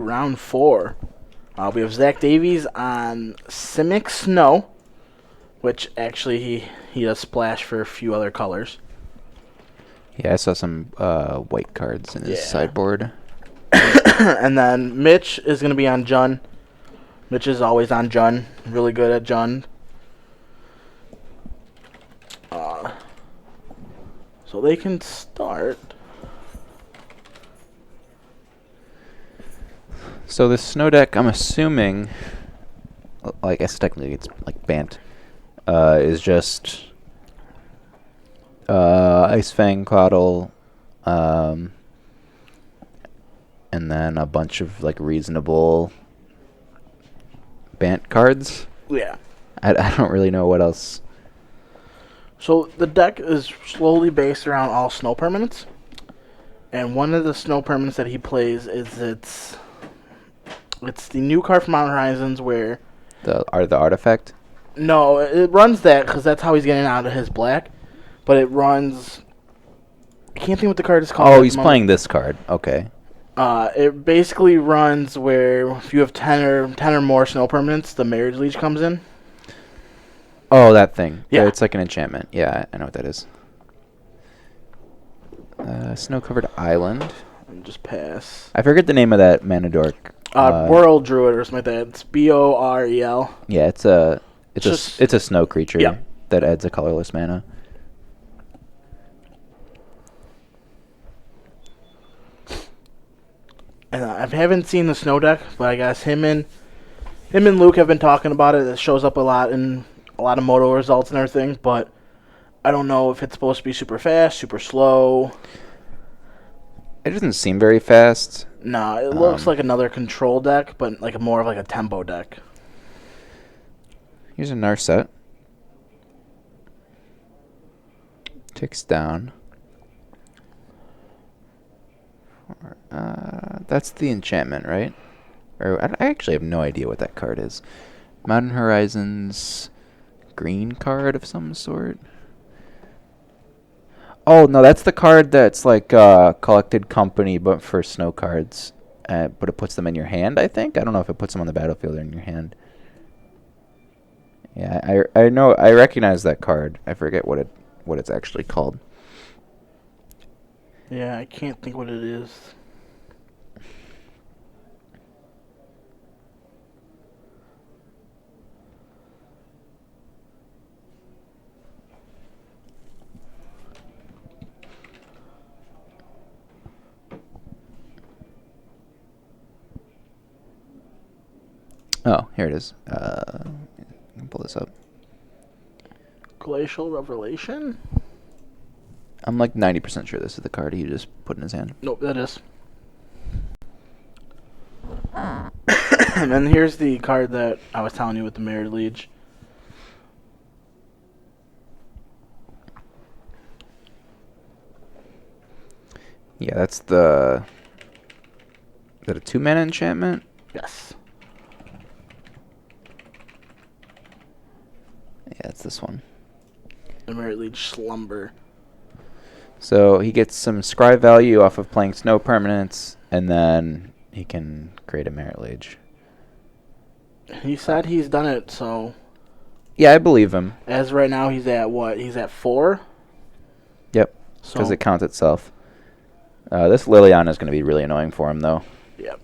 Round 4. We have Zack Davies on Simic Snow, which actually he does splash for a few other colors. Yeah, I saw some white cards in his sideboard. And then Mitch is going to be on Jun. Mitch is always on Jun. Really good at Jun. So they can start. So this snow deck, I'm assuming, I guess technically it's like Bant, is just Ice Fang, Coddle, and then a bunch of like reasonable Bant cards. Yeah. I don't really know what else. So the deck is slowly based around all snow permanents. And one of the snow permanents that he plays is it's the new card from Mountain Horizons where... The artifact? No, it runs that because that's how he's getting out of his black. But it runs... I can't think what the card is called. Oh, he's playing this card. Okay. It basically runs where if you have 10 or more snow permanents, the Marriage Liege comes in. Oh, that thing. Yeah. It's like an enchantment. Yeah, I know what that is. Snow-covered island. And just pass. I forget the name of that mana dork. World Druid or something like that. It's Borel. Yeah, it's a snow creature that adds a colorless mana. And I haven't seen the snow deck, but I guess him and Luke have been talking about it. It shows up a lot in a lot of moto results and everything, but I don't know if it's supposed to be super fast, super slow. It doesn't seem very fast. No, it looks like another control deck, but like more of like a tempo deck. Here's a Narset. Ticks down. That's the enchantment, right? Or I actually have no idea what that card is. Mountain Horizons green card of some sort. Oh, no, that's the card that's like collected company, but for snow cards. But it puts them in your hand, I think. I don't know if it puts them on the battlefield or in your hand. Yeah, I know. I recognize that card. I forget what it's actually called. Yeah, I can't think what it is. Oh, here it is. I can pull this up. Glacial Revelation? I'm like 90% sure this is the card he just put in his hand. Nope, that is. And then here's the card that I was telling you with the Married Liege. Yeah, that's the... Is that a 2-mana enchantment? Yes. Yeah, it's this one. The Married Liege Slumber. So he gets some scry value off of playing snow permanents, and then he can create a Merit Liege. He said he's done it, so... Yeah, I believe him. As right now, he's at what? He's at 4? Yep, because it counts itself. This Liliana is going to be really annoying for him, though. Yep.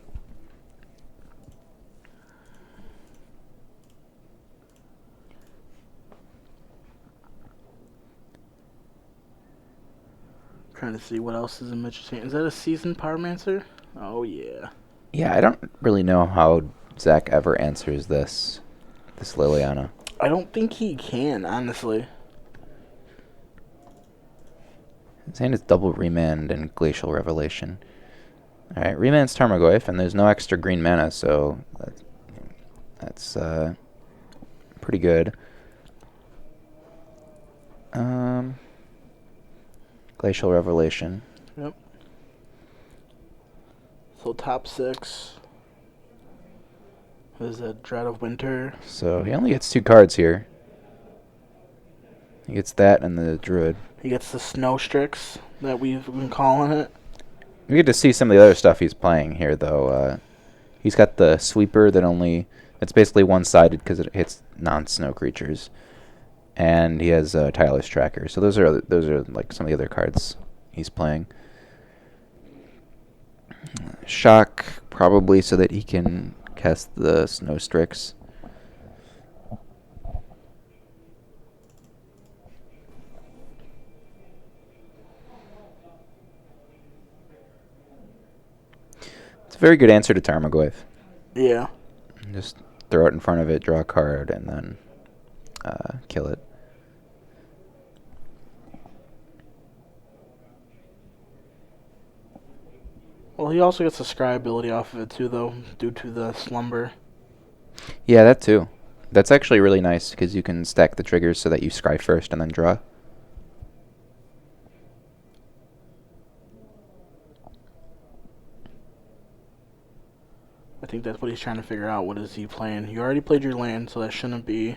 Trying to see what else is in Mitch's hand. Is that a Seasoned Pyromancer? Oh, yeah. Yeah, I don't really know how Zack ever answers this Liliana. I don't think he can, honestly. His hand is double Remand and Glacial Revelation. Alright, Remand's Tarmogoyf, and there's no extra green mana, so that's pretty good. Glacial Revelation. Yep. So top 6 is a Dread of Winter. So he only gets 2 cards here. He gets that and the Druid. He gets the Snow Strix that we've been calling it. We get to see some of the other stuff he's playing here, though. He's got the sweeper that only... It's basically one-sided because it hits non-snow creatures. And he has a Tireless Tracker. So those are like some of the other cards he's playing. Shock, probably so that he can cast the Snow Strix. It's a very good answer to Tarmogoyf. Yeah. Just throw it in front of it, draw a card, and then kill it. Well, he also gets the scry ability off of it too, though, due to the slumber. Yeah, that too. That's actually really nice because you can stack the triggers so that you scry first and then draw. I think that's what he's trying to figure out. What is he playing? You already played your land, so that shouldn't be...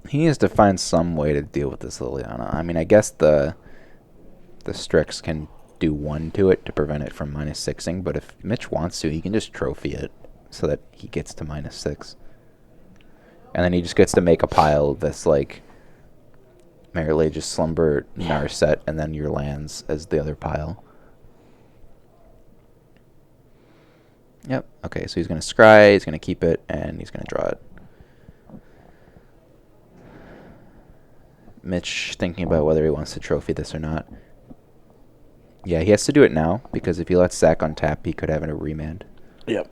He needs to find some way to deal with this Liliana. I mean, I guess the Strix can do 1 to it to prevent it from -6ing, but if Mitch wants to, he can just trophy it so that he gets to -6. And then he just gets to make a pile that's like Merrill just Slumber, Narset, and then your lands as the other pile. Yep, okay, so he's going to scry, he's going to keep it, and he's going to draw it. Mitch thinking about whether he wants to trophy this or not. Yeah, he has to do it now, because if he lets Zack untap, he could have a remand. Yep.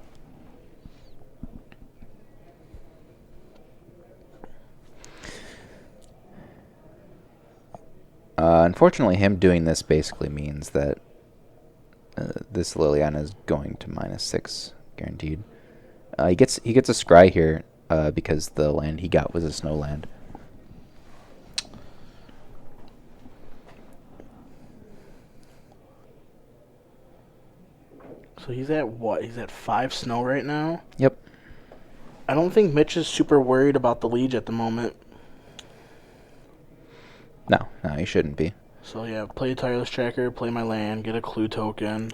Unfortunately, him doing this basically means that this Liliana is going to -6, guaranteed. He gets a scry here because the land he got was a snow land. So he's at what? He's at 5 snow right now? Yep. I don't think Mitch is super worried about the Liege at the moment. No, he shouldn't be. So yeah, play a Tireless Tracker, play my land, get a clue token.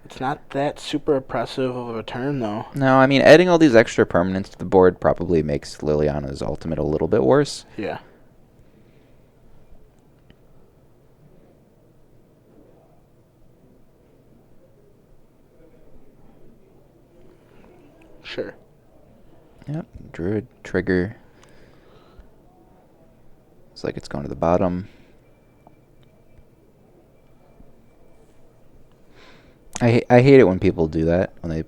It's not that super oppressive of a turn, though. No, I mean, adding all these extra permanents to the board probably makes Liliana's ultimate a little bit worse. Yeah. Sure. Yep, Druid, trigger. Looks like it's going to the bottom. I hate it when people do that, when they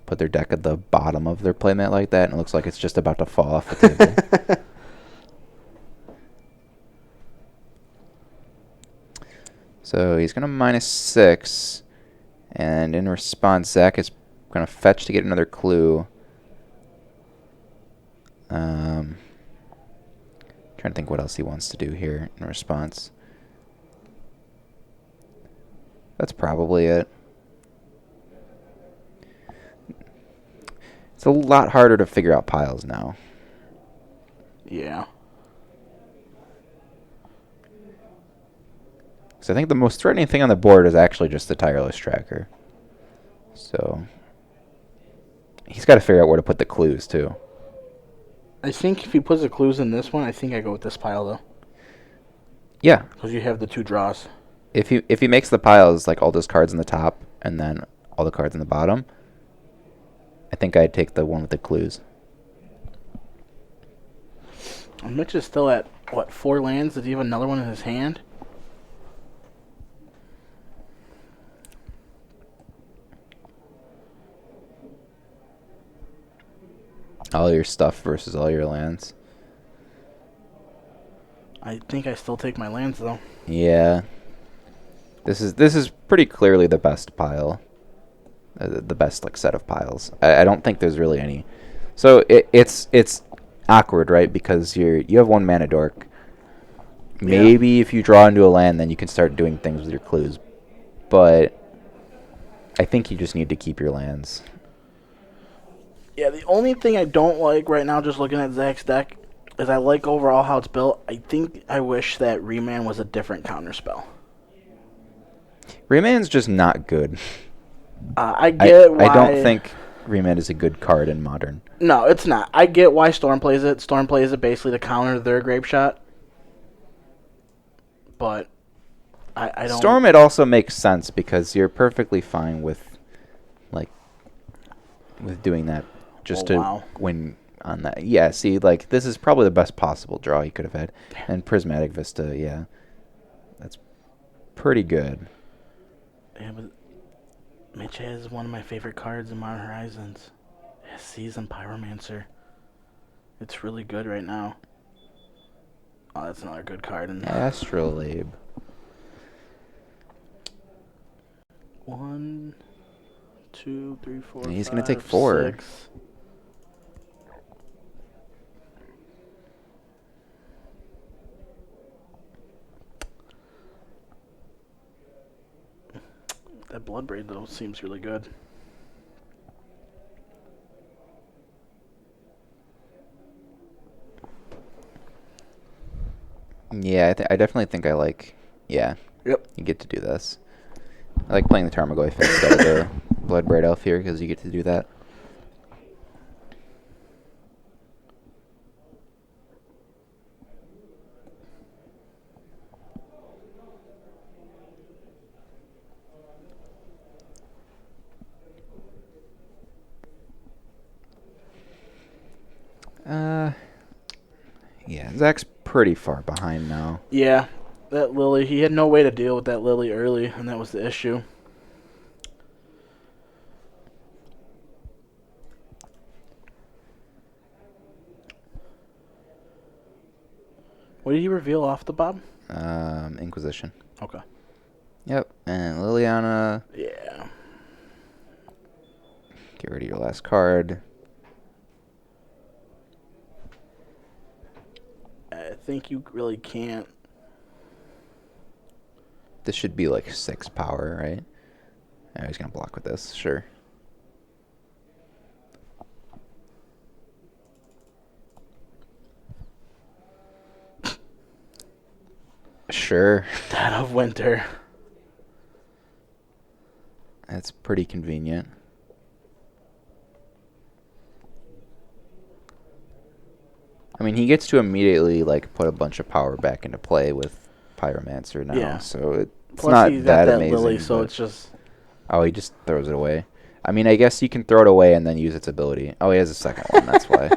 put their deck at the bottom of their playmat like that, and it looks like it's just about to fall off the table. So he's going to -6, and in response, Zack is going to fetch to get another clue. Trying to think what else he wants to do here in response. That's probably it. It's a lot harder to figure out piles now. Yeah. So I think the most threatening thing on the board is actually just the Tireless Tracker. So he's got to figure out where to put the clues too. I think if he puts the clues in this one, I think I go with this pile, though. Yeah. Because you have the 2 draws. If he makes the piles like all those cards in the top and then all the cards in the bottom, I think I'd take the one with the clues. And Mitch is still at, what, 4 lands? Does he have another one in his hand? All your stuff versus all your lands. I think I still take my lands, though. Yeah. This is pretty clearly the best pile. The best like set of piles. I don't think there's really any. So it's awkward, right? Because you have 1 mana dork. Maybe if you draw into a land, then you can start doing things with your clues. But I think you just need to keep your lands. Yeah, the only thing I don't like right now, just looking at Zack's deck, is I like overall how it's built. I think I wish that Remand was a different counterspell. Remand's just not good. I get why. I don't think Remand is a good card in Modern. No, it's not. I get why Storm plays it. Storm plays it basically to counter their Grape Shot. But I don't... Storm, it also makes sense because you're perfectly fine with, like, with doing that just to win on that. Yeah, see, like, this is probably the best possible draw you could have had. And Prismatic Vista, yeah. That's pretty good. Yeah, but Mitch has one of my favorite cards in Modern Horizons. Seasoned Pyromancer. It's really good right now. Oh, that's another good card. Astrolabe. 1, 2, 3, 4. And he's going to take 4. 6. That Bloodbraid, though, seems really good. Yeah, I definitely think I like... Yeah. Yep. You get to do this. I like playing the Tarmogoyf instead of the Bloodbraid Elf here because you get to do that. Yeah, Zack's pretty far behind now. Yeah, that Lily, he had no way to deal with that Lily early, and that was the issue. What did he reveal off the Bob? Inquisition. Okay. Yep, and Liliana. Yeah. Get rid of your last card. I think you really can't. This should be like 6 power, right? Oh, he's going to block with this, sure. Sure. Dead of Winter. That's pretty convenient. I mean, he gets to immediately like put a bunch of power back into play with Pyromancer now, so it's Plus not he's that got that amazing. Lily, so it's just... Oh, he just throws it away. I mean, I guess you can throw it away and then use its ability. Oh, he has a second one, that's why.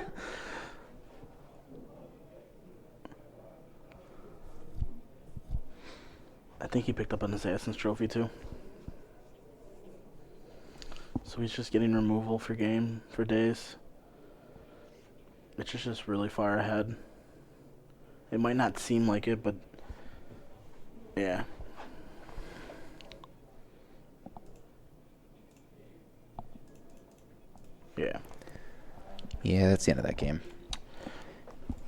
I think he picked up an Assassin's Trophy, too. So he's just getting removal for game for days. Which is just really far ahead. It might not seem like it, but... Yeah. Yeah. Yeah, that's the end of that game.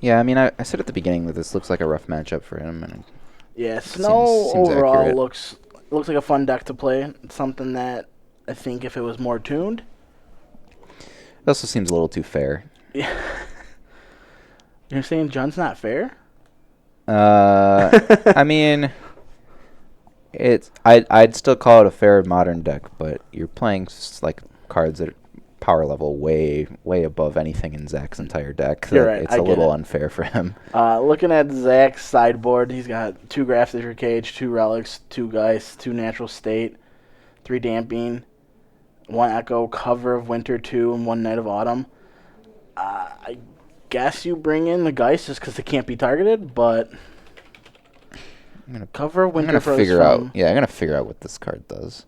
Yeah, I mean, I said at the beginning that this looks like a rough matchup for him. And yeah, Snow seems overall accurate. looks like a fun deck to play. It's something that I think if it was more tuned... It also seems a little too fair. Yeah. You're saying Jun's not fair? I mean, I'd still call it a fair modern deck, but you're playing like cards that are power level way above anything in Zack's entire deck. You're right. It's a little unfair for him. Looking at Zack's sideboard, he's got 2 Grafted Your Cage, 2 Relics, 2 Geist, 2 Natural State, 3 Damping, 1 Echo, Cover of Winter 2, and 1 Night of Autumn. I guess you bring in the Geist just because it can't be targeted, but Cover of Winter. I'm gonna figure out. Yeah, I'm gonna figure out what this card does.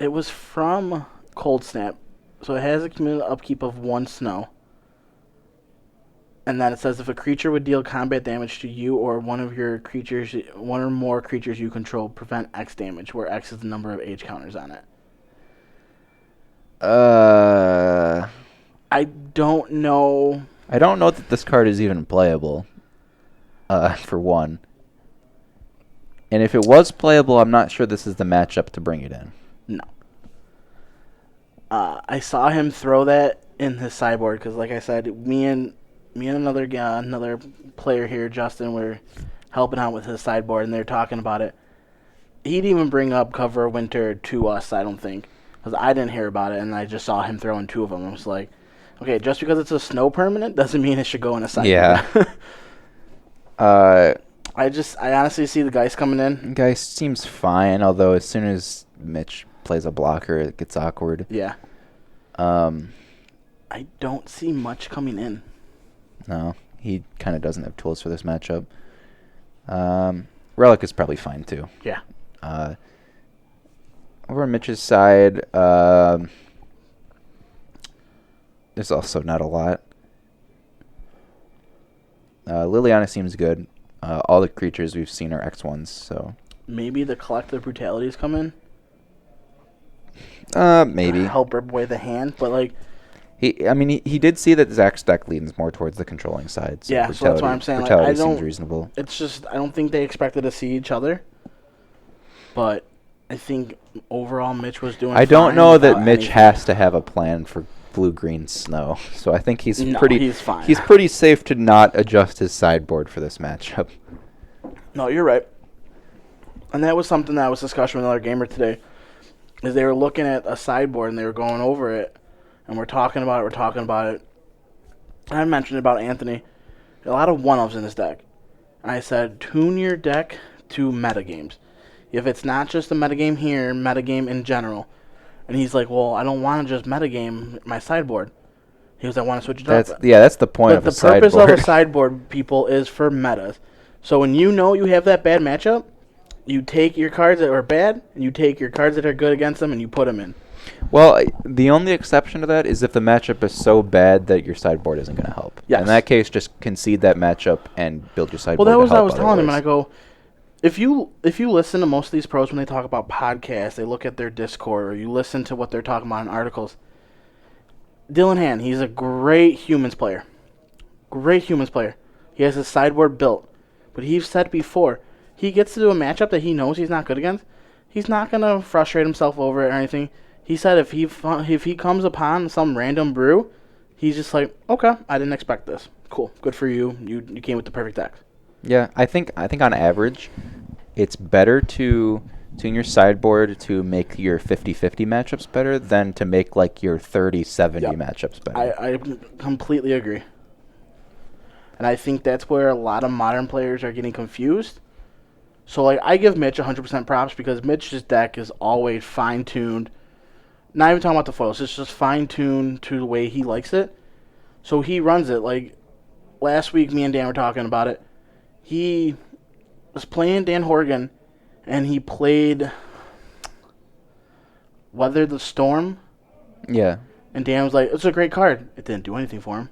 It was from Cold Snap, so it has a cumulative upkeep of 1 snow. And then it says if a creature would deal combat damage to you or one of your creatures, one or more creatures you control, prevent X damage, where X is the number of age counters on it. I don't know. I don't know that this card is even playable. For one. And if it was playable, I'm not sure this is the matchup to bring it in. No. I saw him throw that in his sideboard because, like I said, me and me and another player here, Justin, were helping out with his sideboard, and they're talking about it. He didn't even bring up Cover Winter to us, I don't think, because I didn't hear about it, and I just saw him throwing 2 of them. I was like, okay, just because it's a snow permanent doesn't mean it should go in a sideboard. Yeah. I honestly see the Geist coming in. Geist seems fine, although as soon as Mitch plays a blocker, it gets awkward. Yeah. I don't see much coming in. No, he kind of doesn't have tools for this matchup. Relic is probably fine too. Yeah. Over on Mitch's side, there's also not a lot. Liliana seems good. All the creatures we've seen are X1s, so... Maybe the Collective Brutalities come in? Maybe. Help rip away the hand, but like... He did see that Zack's deck leans more towards the controlling side. So yeah, so that's what I'm saying. Like, brutality seems reasonable. It's just, I don't think they expected to see each other. But I think overall Mitch was doing I don't know that Mitch anything. has to have a plan for blue-green snow. So I think he's fine. He's pretty safe to not adjust his sideboard for this matchup. No, you're right. And that was something that was discussion with another gamer today. Is they were looking at a sideboard and they were going over it. And we're talking about it. I mentioned about Anthony. A lot of one-ofs in his deck. And I said, tune your deck to metagames. If it's not just a metagame here, metagame in general. And he's like, well, I don't want to just metagame my sideboard. He was, I want to switch it up. Yeah, that's the point of a sideboard. But the purpose of a sideboard, people, is for metas. So when you know you have that bad matchup, you take your cards that are bad, and you take your cards that are good against them, and you put them in. Well, the only exception to that is if the matchup is so bad that your sideboard isn't going to help. Yes. In that case, just concede that matchup and build your sideboard. Well, that was what I was otherwise. telling him, and I go, if you listen to most of these pros when they talk about podcasts, they look at their Discord, or you listen to what they're talking about in articles. Dylan Hand, he's a great humans player. Great humans player. He has his sideboard built. But he's said before, he gets to do a matchup that he knows he's not good against. He's not going to frustrate himself over it or anything. He said if he comes upon some random brew, he's just like, okay, I didn't expect this. Cool, good for you. You came with the perfect deck. Yeah, I think on average, it's better to tune your sideboard to make your 50-50 matchups better than to make like your 30-70 matchups better. I completely agree. And I think that's where a lot of modern players are getting confused. So like I give Mitch 100% props because Mitch's deck is always fine-tuned. Not even talking about the foils, it's just fine-tuned to the way he likes it. So he runs it. Like last week, me and Dan were talking about it. He was playing Dan Horgan, and he played Weather the Storm. Yeah. And Dan was like, it's a great card. It didn't do anything for him.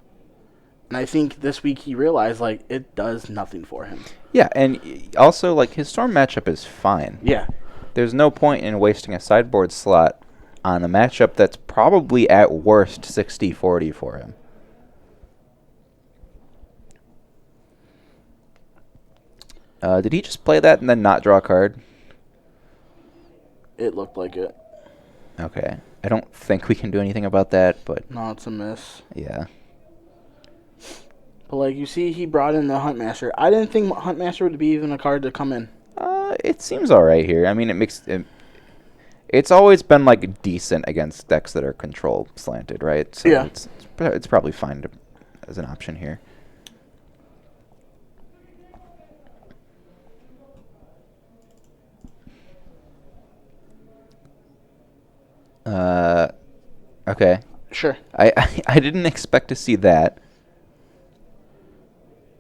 And I think this week he realized, like, it does nothing for him. Yeah, and also, like, his Storm matchup is fine. Yeah. There's no point in wasting a sideboard slot on a matchup that's probably at worst 60-40 for him. Did he just play that and then not draw a card? It looked like it. Okay. I don't think we can do anything about that, but... No, it's a miss. Yeah. But, like, you see, he brought in the Huntmaster. I didn't think Huntmaster would be even a card to come in. It seems alright here. I mean, it's always been, like, decent against decks that are control slanted, right? So yeah. It's probably fine as an option here. Okay. Sure. I didn't expect to see that.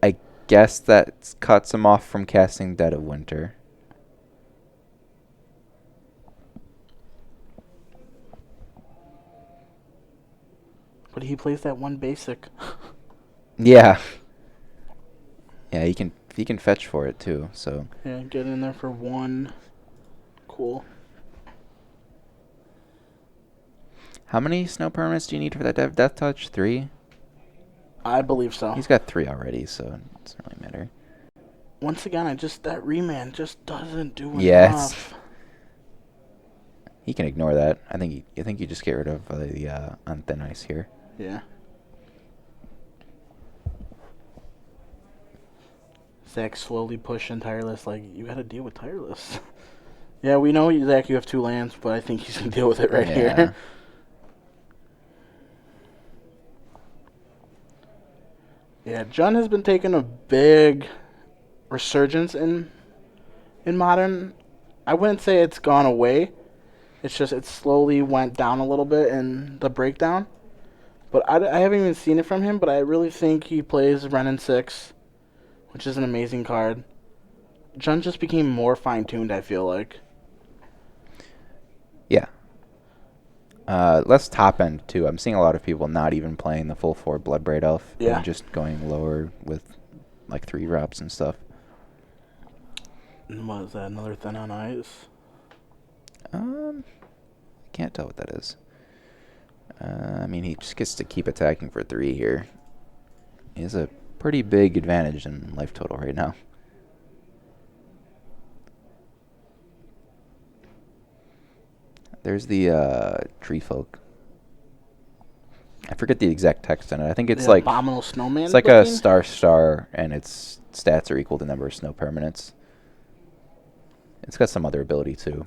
I guess that cuts him off from casting Dead of Winter. But he plays that one basic. Yeah. Yeah, he can fetch for it too, so. Yeah, get in there for one. Cool. How many snow permanents do you need for that Death Touch? 3? I believe so. He's got 3 already, so it doesn't really matter. Once again, that remand just doesn't do enough. Yes. He can ignore that. I think you just get rid of the on thin ice here. Yeah. Zack slowly pushing Tireless. Like, you got to deal with Tireless. Yeah, we know, Zack, you have 2 lands, but I think he's going to deal with it right here. Yeah, Jun has been taking a big resurgence in Modern. I wouldn't say it's gone away. It's just it slowly went down a little bit in the breakdown. But I haven't even seen it from him, but I really think he plays Renin 6, which is an amazing card. Jun just became more fine-tuned, I feel like. Yeah. Less top end, too. I'm seeing a lot of people not even playing the full 4 Bloodbraid Elf. Yeah. And just going lower with, like, 3 drops and stuff. And what is that, another Thin on Ice? I can't tell what that is. I mean, he just gets to keep attacking for 3 here. He has a pretty big advantage in life total right now. There's the tree folk. I forget the exact text on it. I think it's like Abominable Snowman. It's like looking? A star, and its stats are equal to the number of snow permanents. It's got some other ability too.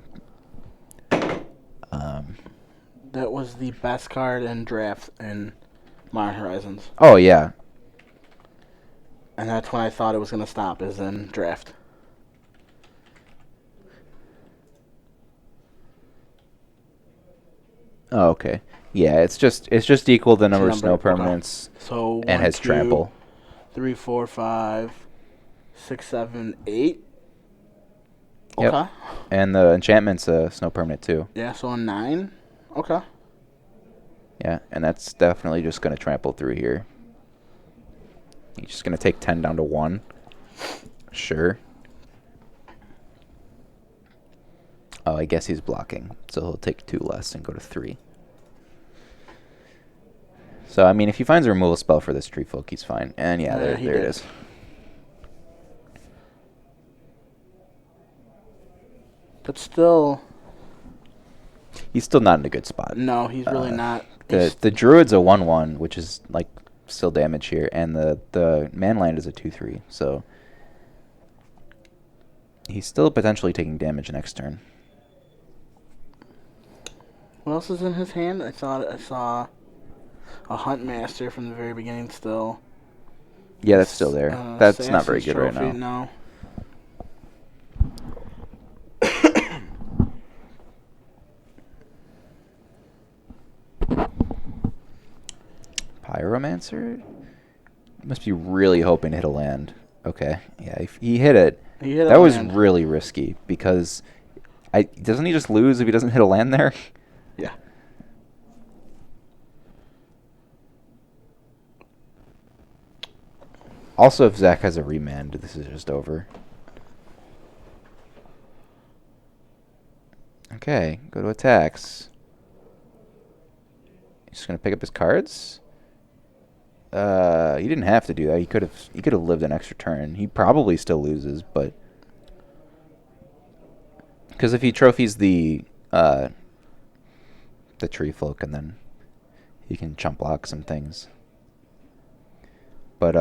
That was the best card in draft in Modern Horizons. Oh yeah. And that's when I thought it was gonna stop, is in draft. Oh, okay. Yeah, it's just equal to the number of snow permanents. Okay. So and has trample. 3, 4, 5, 6, 7, 8. Yep. Okay. And the enchantment's a snow permanent too. Yeah, so a 9. Okay. Yeah, and that's definitely just going to trample through here. He's just going to take 10 down to 1. Sure. Oh, I guess he's blocking, so he'll take 2 less and go to 3. So, I mean, if he finds a removal spell for this tree folk, he's fine. And yeah, there it is. But still... He's still not in a good spot. No, he's really not. The Druid's a 1/1, which is, like, still damage here. And the Manland is a 2/3, so... He's still potentially taking damage next turn. What else is in his hand? I saw a Hunt Master from the very beginning still. Yeah, that's still there. That's not very good Trophy, right now. No. Pyromancer? Must be really hoping to hit a land. Okay. Yeah, if he hit it. That was really risky because doesn't he just lose if he doesn't hit a land there? Yeah. Also, if Zack has a remand, this is just over. Okay, go to attacks. He's just gonna pick up his cards. He didn't have to do that. He could have lived an extra turn. He probably still loses, but because if he trophies the tree folk, and then he can chump block some things. But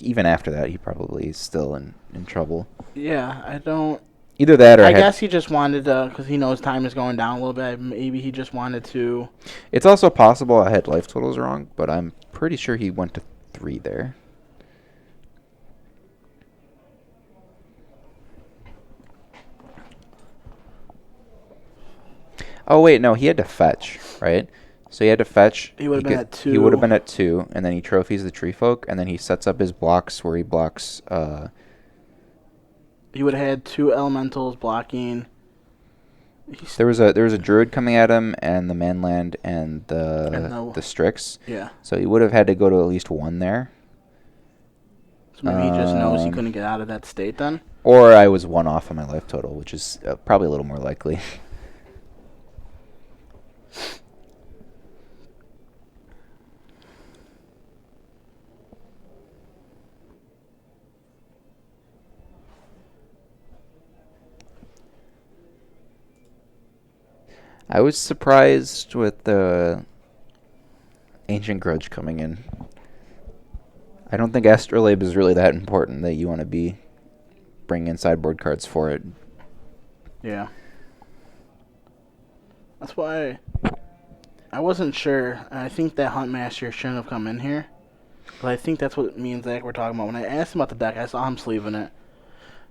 even after that, he probably is still in trouble. Yeah, I don't. Either that or I guess he just wanted to, because he knows time is going down a little bit. Maybe he just wanted to. It's also possible I had life totals wrong, but I'm pretty sure he went to 3 there. Oh wait, no, he had to fetch, right? So he had to fetch. He would have been at 2. He would have been at 2, and then he trophies the tree folk, and then he sets up his blocks where he blocks. He would have had 2 elementals blocking. There was a druid coming at him, and the manland, and the Strix. Yeah. So he would have had to go to at least 1 there. So maybe he just knows he couldn't get out of that state then. Or I was 1 off on my life total, which is probably a little more likely. I was surprised with the Ancient Grudge coming in. I don't think Astrolabe is really that important that you want to be bringing in sideboard cards for it. Yeah. That's why I wasn't sure. And I think that Huntmaster shouldn't have come in here. But I think that's what me and Zach were talking about. When I asked him about the deck, I saw him sleeving it.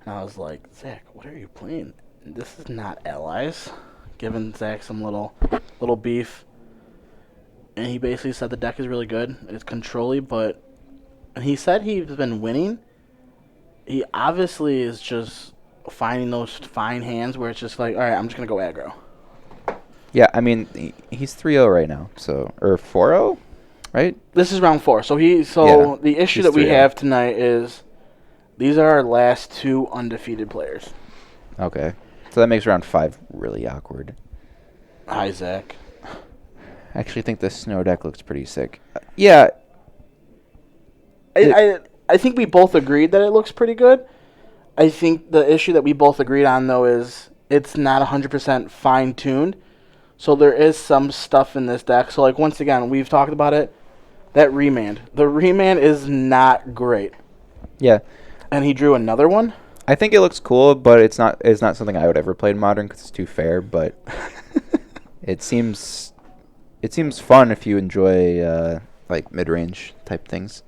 And I was like, Zach, what are you playing? This is not Allies. Giving Zach some little beef. And he basically said the deck is really good. It's control-y, but... And he said he's been winning. He obviously is just finding those fine hands where it's just like, all right, I'm just going to go aggro. Yeah, I mean, he's 3-0 right now, so... Or 4-0, right? This is round 4. So the issue that we have tonight is these are our last 2 undefeated players. Okay. So that makes round 5 really awkward. Hi, Zach. I actually think the snow deck looks pretty sick. Yeah. I think we both agreed that it looks pretty good. I think the issue that we both agreed on, though, is it's not 100% fine-tuned. So there is some stuff in this deck. So, like, once again, we've talked about it. That remand. The remand is not great. Yeah. And he drew another one? I think it looks cool, but it's not something I would ever play in Modern because it's too fair, but it seems fun if you enjoy, like, mid-range type things.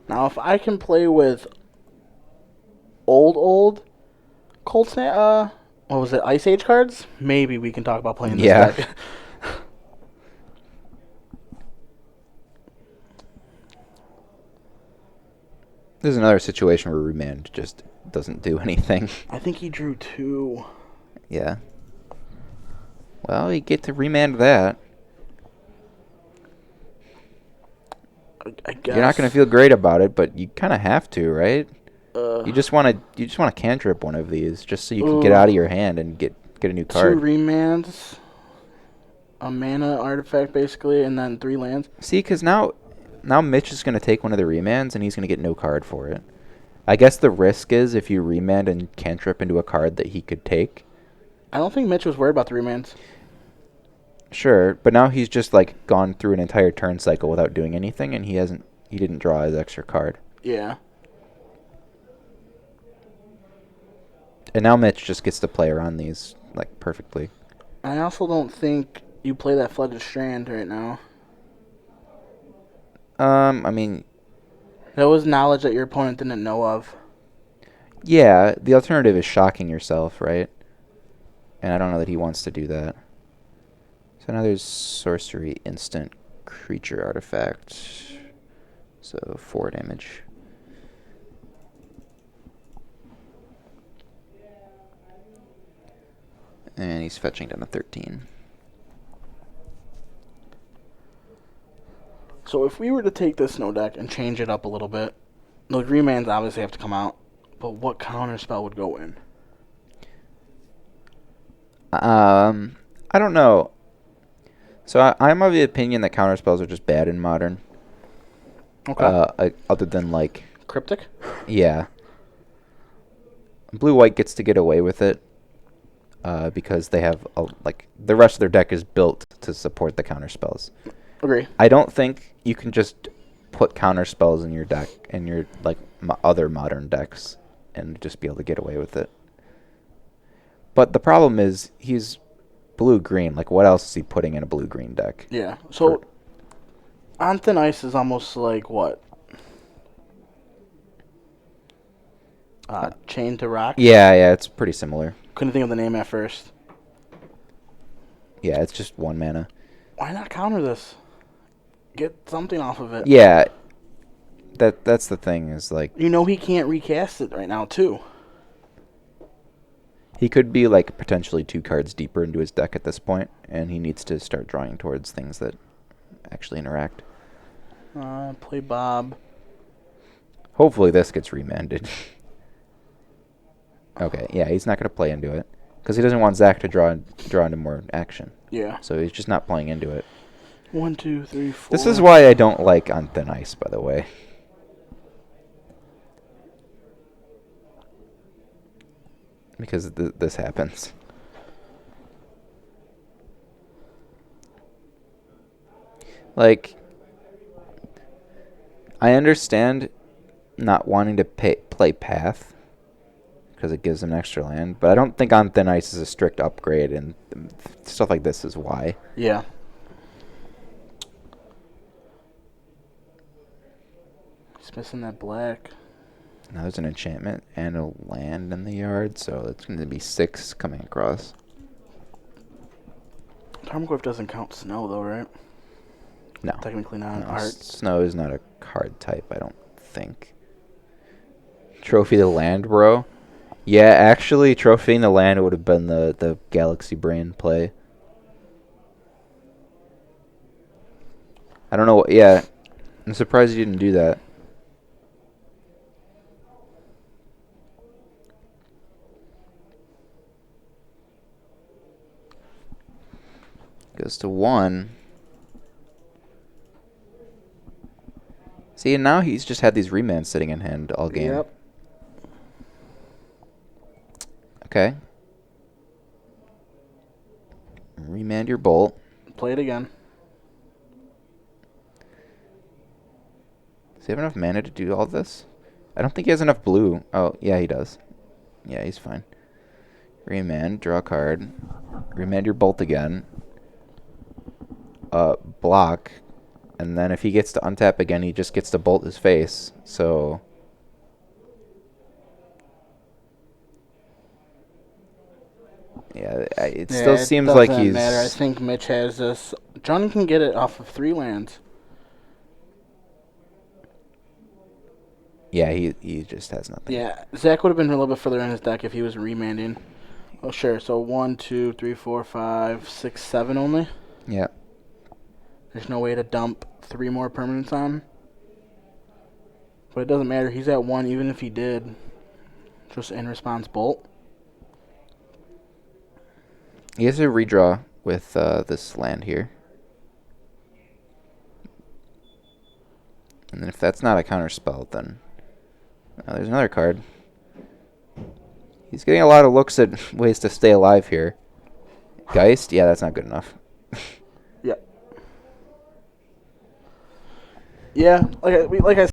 Now, if I can play with old Cold Snap, what was it, Ice Age cards? Maybe we can talk about playing this deck. There's another situation where Remand just doesn't do anything. I think he drew 2. Yeah. Well, you get to remand that. I guess. You're not going to feel great about it, but you kind of have to, right? You just want to cantrip one of these just so you can get out of your hand and get a new card. 2 remands, a mana artifact basically, and then 3 lands. See, because now Mitch is going to take one of the remands and he's going to get no card for it. I guess the risk is if you remand and cantrip into a card that he could take. I don't think Mitch was worried about the remands. Sure, but now he's just like gone through an entire turn cycle without doing anything, and he didn't draw his extra card. Yeah. And now Mitch just gets to play around these like perfectly. I also don't think you play that Flooded Strand right now. I mean, that was knowledge that your opponent didn't know of. Yeah, the alternative is shocking yourself, right? And I don't know that he wants to do that. So now there's sorcery instant creature artifact. So 4 damage. And he's fetching down to 13. So if we were to take this snow deck and change it up a little bit, the remands obviously have to come out, but what counter spell would go in? I don't know. So I'm of the opinion that counter spells are just bad in Modern. Okay. Other than like Cryptic? Yeah. Blue-white gets to get away with it because they have like the rest of their deck is built to support the counter spells. Agree. I don't think you can just put counter spells in your deck and your like other Modern decks and just be able to get away with it. But the problem is he's blue-green. Like, what else is he putting in a blue-green deck? Yeah. So, on Thin Ice is almost like what? Chain to Rock? Yeah, it's pretty similar. Couldn't think of the name at first. Yeah, it's just 1 mana. Why not counter this? Get something off of it. Yeah. That's the thing is like... You know he can't recast it right now, too. He could be like potentially 2 cards deeper into his deck at this point, and he needs to start drawing towards things that actually interact. Play Bob. Hopefully this gets remanded. Okay, yeah, he's not going to play into it because he doesn't want Zack to draw into more action. Yeah. So he's just not playing into it. 1, 2, 3, 4. This is why I don't like on Thin Ice, by the way. Because this happens. Like, I understand not wanting to play Path because it gives him an extra land, but I don't think On Thin Ice is a strict upgrade, and stuff like this is why. Yeah. He's missing that black. Now there's an enchantment and a land in the yard, so it's going to be 6 coming across. Tarmogoyf doesn't count snow, though, right? No. Technically not an art. Snow is not a card type, I don't think. Trophy the land, bro. Yeah, actually, trophying the land would have been the Galaxy Brain play. I don't know. Yeah, I'm surprised you didn't do that. Goes to 1. See, and now he's just had these remands sitting in hand all game. Yep. Okay. Remand your bolt. Play it again. Does he have enough mana to do all this? I don't think he has enough blue. Oh, yeah, he does. Yeah, he's fine. Remand, draw a card. Remand your bolt again. Block. And then if he gets to untap again, he just gets to bolt his face. So... yeah, it still seems like he's... matter. I think Mitch has this. Johnny can get it off of 3 lands. Yeah, he just has nothing. Yeah, Zack would have been a little bit further in his deck if he was remanding. Oh, sure. So 1, 2, 3, 4, 5, 6, 7 only. Yeah. There's no way to dump 3 more permanents on. But it doesn't matter. He's at 1 even if he did. Just in response bolt. He has to redraw with this land here. And then if that's not a counter spell, then... there's another card. He's getting a lot of looks at ways to stay alive here. Geist? Yeah, that's not good enough. Yeah. Yeah, like I